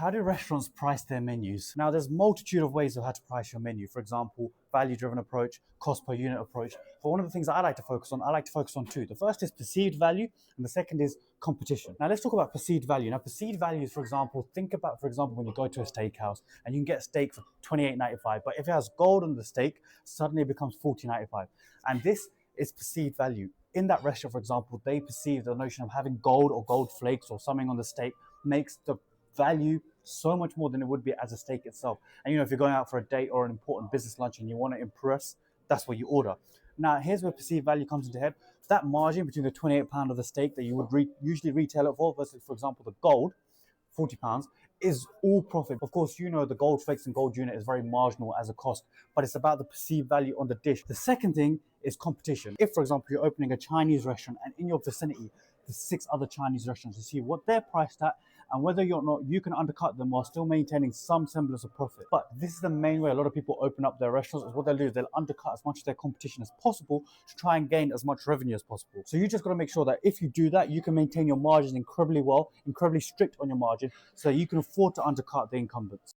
How do restaurants price their menus? Now, there's multitude of ways of how to price your menu. For example, value-driven approach, cost per unit approach. But one of the things I like to focus on, I like to focus on two. The first is perceived value, and the second is competition. Now, let's talk about perceived value. Now, perceived value is, for example, think about, for example, when you go to a steakhouse and you can get a steak for $28.95, but if it has gold on the steak, suddenly it becomes $40.95. And this is perceived value. In that restaurant, for example, they perceive the notion of having gold or gold flakes or something on the steak makes the value so much more than it would be as a steak itself. And if you're going out for a date or an important business lunch and you want to impress, that's what you order. Now, here's where perceived value comes into head. That margin between the £28 of the steak that you would usually retail it for versus, for example, the gold, £40, is all profit. Of course, the gold flakes and gold unit is very marginal as a cost, but it's about the perceived value on the dish. The second thing is competition. If, for example, you're opening a Chinese restaurant and in your vicinity, there's 6 other Chinese restaurants, to see what they're priced at and whether or not you can undercut them while still maintaining some semblance of profit. But this is the main way a lot of people open up their restaurants. Is what they'll do is they'll undercut as much of their competition as possible to try and gain as much revenue as possible. So you just got to make sure that if you do that, you can maintain your margins incredibly well, incredibly strict on your margin, so that you can afford to undercut the incumbents.